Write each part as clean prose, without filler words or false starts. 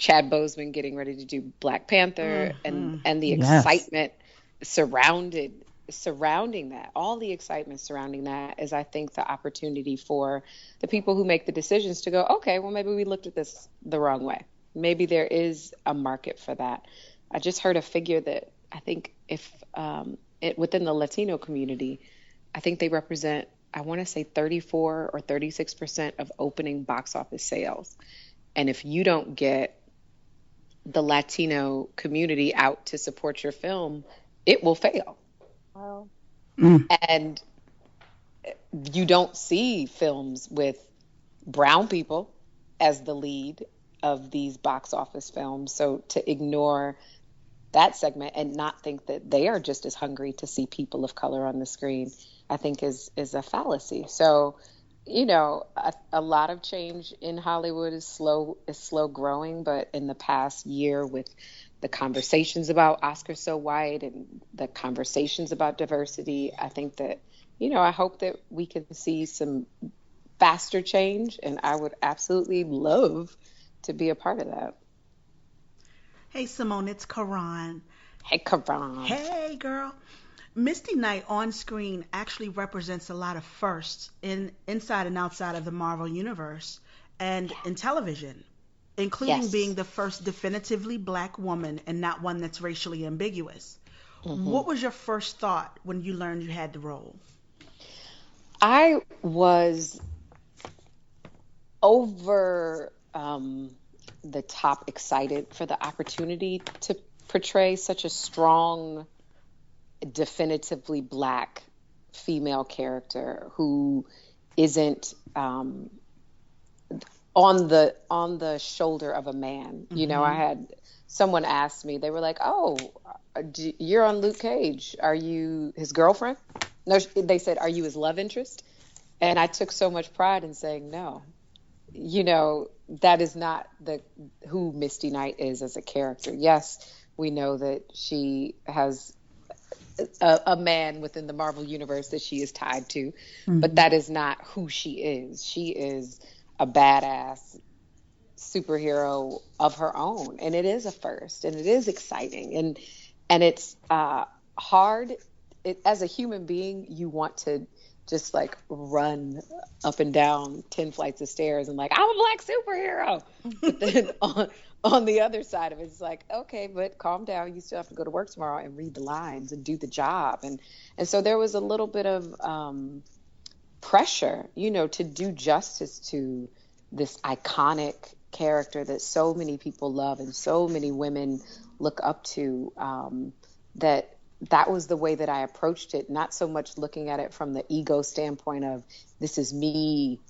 Chad Boseman getting ready to do Black Panther, and the Yes. excitement surrounding that, all the excitement surrounding that is, I think, the opportunity for the people who make the decisions to go, okay, well, maybe we looked at this the wrong way. Maybe there is a market for that. I just heard a figure that I think if within the Latino community, I think they represent, I want to say 34 or 36% of opening box office sales. And if you don't get the Latino community out to support your film, it will fail. Well, Mm. And you don't see films with brown people as the lead of these box office films. So to ignore that segment and not think that they are just as hungry to see people of color on the screen, I think is a fallacy. So, a lot of change in Hollywood is slow growing, but in the past year, with the conversations about Oscar So White and the conversations about diversity, I think that, I hope that we can see some faster change, and I would absolutely love to be a part of that. Hey, Simone, it's Karan. Hey, Karan. Hey, girl. Misty Knight on screen actually represents a lot of firsts inside and outside of the Marvel Universe and in television, including being Yes. the first definitively black woman and not one that's racially ambiguous. Hmm. What was your first thought when you learned you had the role? I was over the top excited for the opportunity to portray such a strong, definitively black female character who isn't on the shoulder of a man. I Hmm. had someone ask me, they were like, "Oh, you're on Luke Cage. Are you his girlfriend?" No, they said, "Are you his love interest?" And I took so much pride in saying no. That is not the who Misty Knight is as a character. Yes, we know that she has a man within the Marvel universe that she is tied to, but Mhm. that is not who she is. She is a badass superhero of her own, and it is a first, and it is exciting, and it's hard. As a human being, you want to just like run up and down 10 flights of stairs and like, I'm a black superhero. But then on the other side of it, it's like, okay, but calm down. You still have to go to work tomorrow and read the lines and do the job. And so there was a little bit of pressure, to do justice to this iconic character that so many people love and so many women look up to. That was the way that I approached it, not so much looking at it from the ego standpoint of this is me,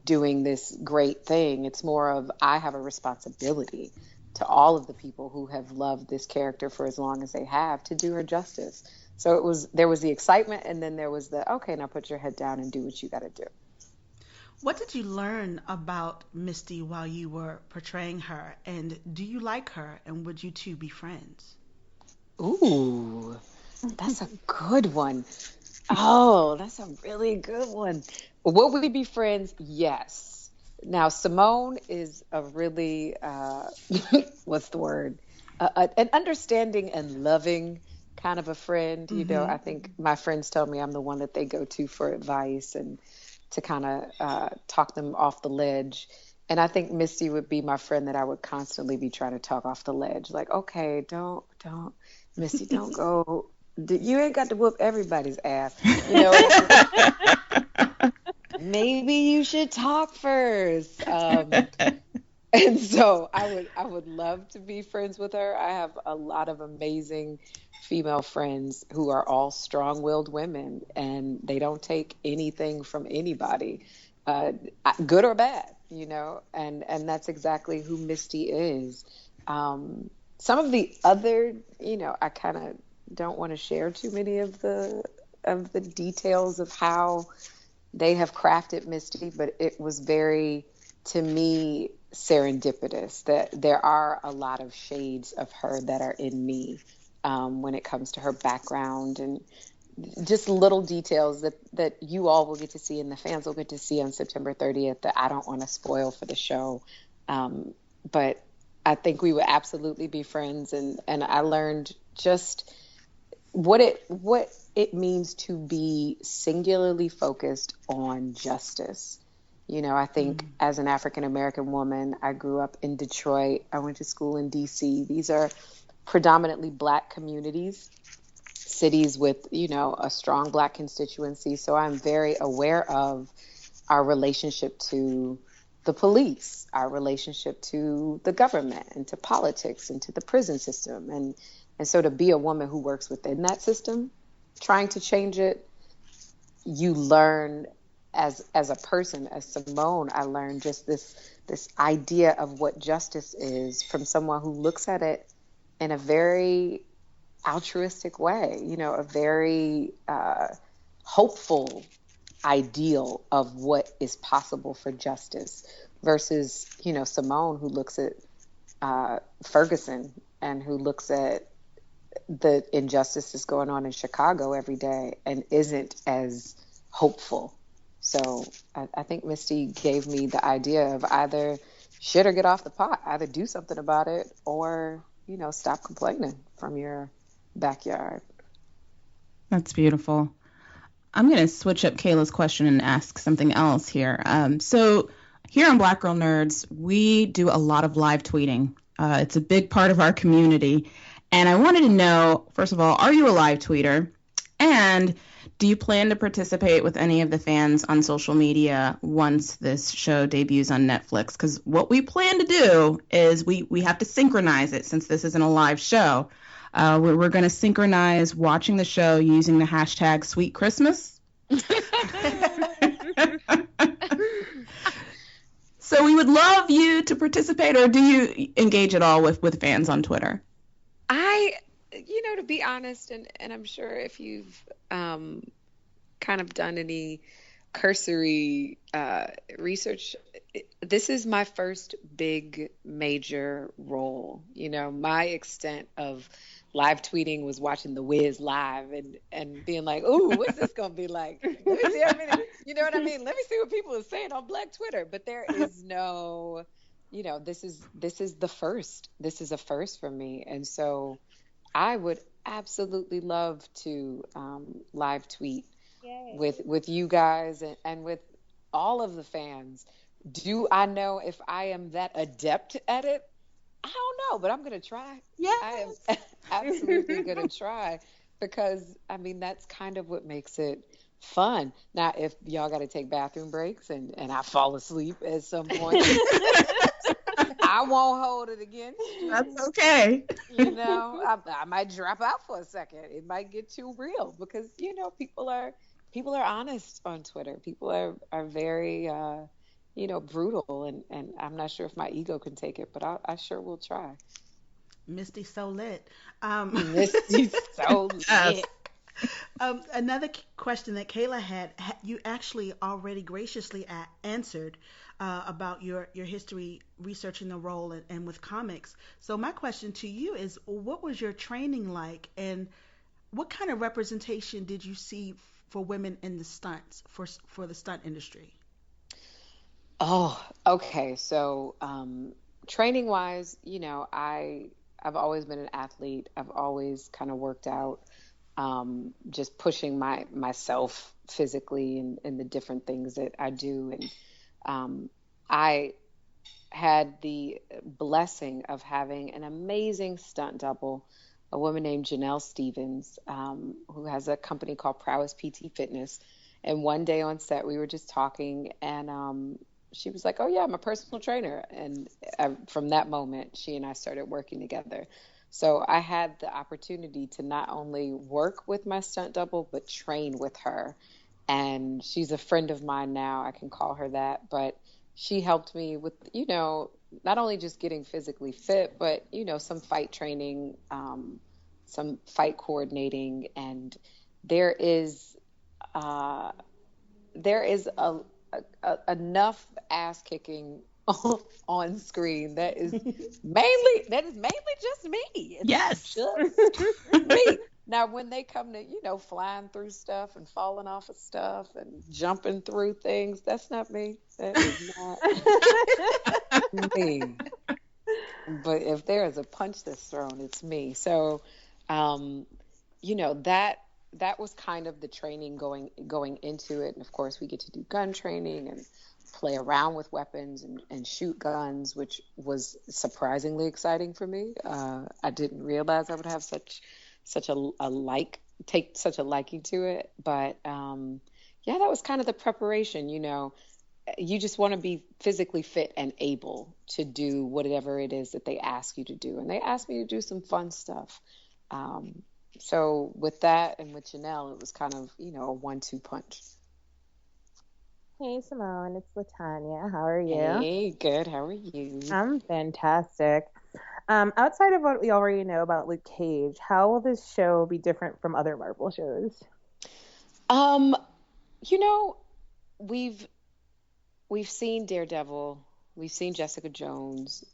doing this great thing. It's more of I have a responsibility to all of the people who have loved this character for as long as they have to do her justice. So there was the excitement, and then there was the, okay, now put your head down and do what you got to do. What did you learn about Misty while you were portraying her? And do you like her? And would you two be friends? Ooh, that's a good one. Oh, that's a really good one. Will we be friends? Yes. Now, Simone is a really, what's the word? An understanding and loving kind of a friend. Mm-hmm. I think my friends tell me I'm the one that they go to for advice and to kind of talk them off the ledge. And I think Misty would be my friend that I would constantly be trying to talk off the ledge. Like, okay, don't, Misty, don't go. You ain't got to whoop everybody's ass. You know, maybe you should talk first. And so I would love to be friends with her. I have a lot of amazing female friends who are all strong-willed women, and they don't take anything from anybody, uh, good or bad, and that's exactly who Misty is. Some of the other, I kind of don't want to share too many of the details of how they have crafted Misty, but it was very, to me, serendipitous that there are a lot of shades of her that are in me, when it comes to her background and just little details that you all will get to see and the fans will get to see on September 30th that I don't want to spoil for the show. But I think we would absolutely be friends, and I learned just what it means to be singularly focused on justice. I think as an African American woman, I grew up in Detroit. I went to school in DC. These are predominantly Black communities, cities with, a strong Black constituency. So I'm very aware of our relationship to the police, our relationship to the government and to politics and to the prison system. And so to be a woman who works within that system, trying to change it, you learn as a person, as Simone, I learned just this idea of what justice is from someone who looks at it in a very altruistic way, a very hopeful ideal of what is possible for justice versus, Simone, who looks at Ferguson and who looks at the injustices going on in Chicago every day and isn't as hopeful. So I think Misty gave me the idea of either shit or get off the pot, either do something about it or, stop complaining from your backyard. That's beautiful. I'm going to switch up Kayla's question and ask something else here. So here on Black Girl Nerds, we do a lot of live tweeting. It's a big part of our community. And I wanted to know, first of all, are you a live tweeter? And do you plan to participate with any of the fans on social media once this show debuts on Netflix? Because what we plan to do is we have to synchronize it since this isn't a live show. We're going to synchronize watching the show using the hashtag Sweet Christmas. So we would love you to participate, or do you engage at all with fans on Twitter? To be honest, and I'm sure if you've kind of done any cursory research, this is my first big major role. My extent of live tweeting was watching The Wiz live and being like, ooh, what's this going to be like? Let me see how many, you know what I mean? Let me see what people are saying on Black Twitter. But there is no, this is the first. This is a first for me. And so I would absolutely love to live tweet with you guys and with all of the fans. Do I know if I am that adept at it? I don't know, but I'm going to try. Yeah, I am absolutely going to try because, that's kind of what makes it fun. Now, if y'all got to take bathroom breaks and I fall asleep at some point, I won't hold it against you. That's okay. I might drop out for a second. It might get too real because, people are honest on Twitter. People are very, brutal. And I'm not sure if my ego can take it, but I sure will try. Misty so lit. Misty so lit. Another question that Kayla had, you actually already graciously answered about your history researching the role and with comics. So my question to you is, what was your training like, and what kind of representation did you see for women in the stunts for the stunt industry? Oh, okay. So training wise, I've always been an athlete. I've always kind of worked out. Just pushing myself physically in the different things that I do. And I had the blessing of having an amazing stunt double, a woman named Janelle Stevens, who has a company called Prowess PT Fitness. And one day on set, we were just talking, and she was like, oh, yeah, I'm a personal trainer. And from that moment, she and I started working together. So I had the opportunity to not only work with my stunt double, but train with her. And she's a friend of mine now. I can call her that. But she helped me with, not only just getting physically fit, but, some fight training, some fight coordinating. And there is enough ass kicking on screen that is mainly just me. It's yes, just me. Now, when they come to flying through stuff and falling off of stuff and jumping through things, that's not me. That is not me. but if there is a punch that's thrown, it's me. So, um, that was kind of the training going into it. And of course, we get to do gun training and play around with weapons and shoot guns, which was surprisingly exciting for me. I didn't realize I would have such a take such a liking to it. But yeah, that was kind of the preparation. You just want to be physically fit and able to do whatever it is that they ask you to do. And they asked me to do some fun stuff. So with that and with Janelle, it was kind of, a 1-2 punch. Hey Simone, it's Latanya. How are you? Hey, good. How are you? I'm fantastic. Outside of what we already know about Luke Cage, how will this show be different from other Marvel shows? You know, we've seen Daredevil, we've seen Jessica Jones.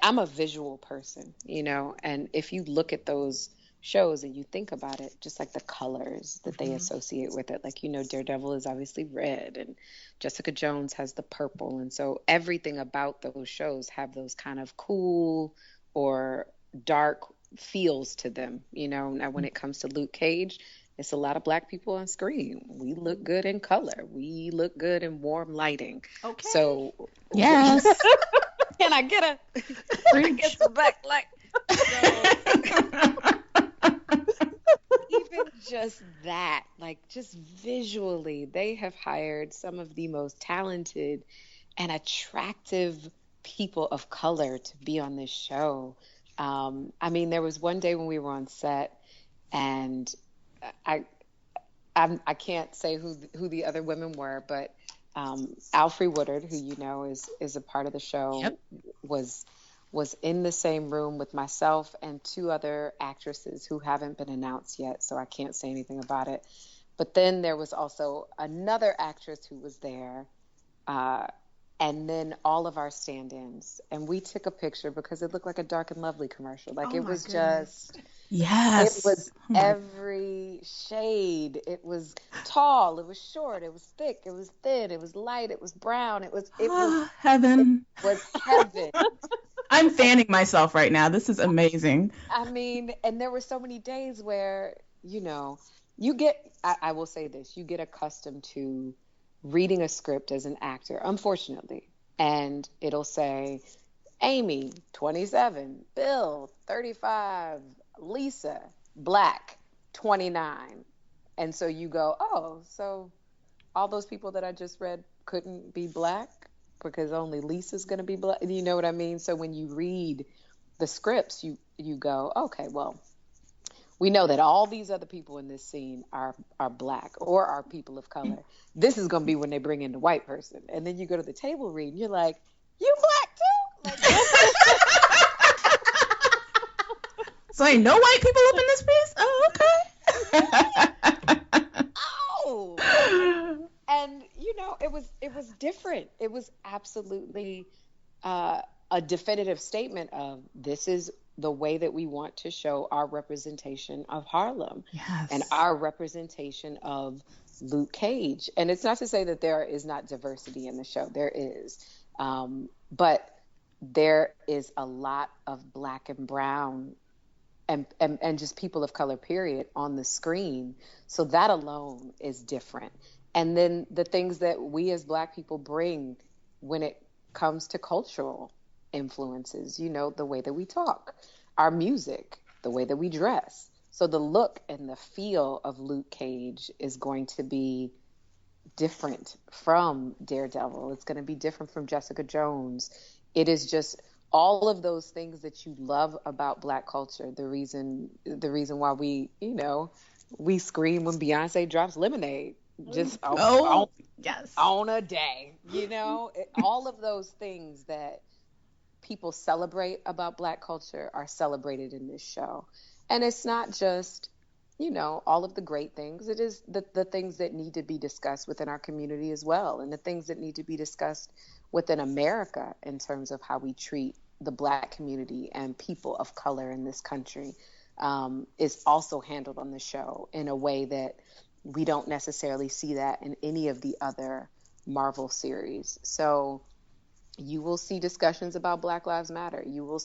I'm a visual person, and if you look at those shows and you think about it, just like the colors that they associate with it, like, Daredevil is obviously red and Jessica Jones has the purple. And so everything about those shows have those kind of cool or dark feels to them, Now, when it comes to Luke Cage, it's a lot of Black people on screen. We look good in color. We look good in warm lighting. Okay. So Yes. can I get some black light? So, even just that, like, just visually, they have hired some of the most talented and attractive people of color to be on this show. I mean, there was one day when we were on set, and I can't say who the other women were, but Alfre Woodard, who is a part of the show, Yep. was in the same room with myself and 2 other actresses who haven't been announced yet, so I can't say anything about it. But then there was also another actress who was there, and then all of our stand-ins. And we took a picture because it looked like a Dark and Lovely commercial. Like, Oh it my was goodness. just... Yes. It was every shade. It was tall. It was short. It was thick. It was thin. It was light. It was brown. It was heaven. It was heaven. I'm fanning myself right now. This is amazing. I mean, and there were so many days where, I will say this, you get accustomed to reading a script as an actor, unfortunately, and it'll say, Amy, 27, Bill, 35, Lisa, Black, 29. And so you go, oh, so all those people that I just read couldn't be Black because only Lisa's going to be Black. You know what I mean? So when you read the scripts, you go, okay, well, we know that all these other people in this scene are Black or are people of color. This is going to be when they bring in the white person. And then you go to the table read and you're like, you Black too? Like, So ain't no white people up in this piece? Oh, okay. oh. And, it was different. It was absolutely a definitive statement of, this is the way that we want to show our representation of Harlem. Yes. And our representation of Luke Cage. And it's not to say that there is not diversity in the show. There is. But there is a lot of Black and brown and just people of color, period, on the screen. So that alone is different. And then the things that we as Black people bring when it comes to cultural influences, the way that we talk, our music, the way that we dress. So the look and the feel of Luke Cage is going to be different from Daredevil. It's going to be different from Jessica Jones. It is just all of those things that you love about Black culture. The reason why we, we scream when Beyonce drops Lemonade. Just yes, on a day, all of those things that people celebrate about Black culture are celebrated in this show. And it's not just, all of the great things. It is the things that need to be discussed within our community as well, and the things that need to be discussed within America in terms of how we treat the Black community and people of color in this country, is also handled on the show in a way that we don't necessarily see that in any of the other Marvel series. So You will see discussions about Black Lives Matter. You will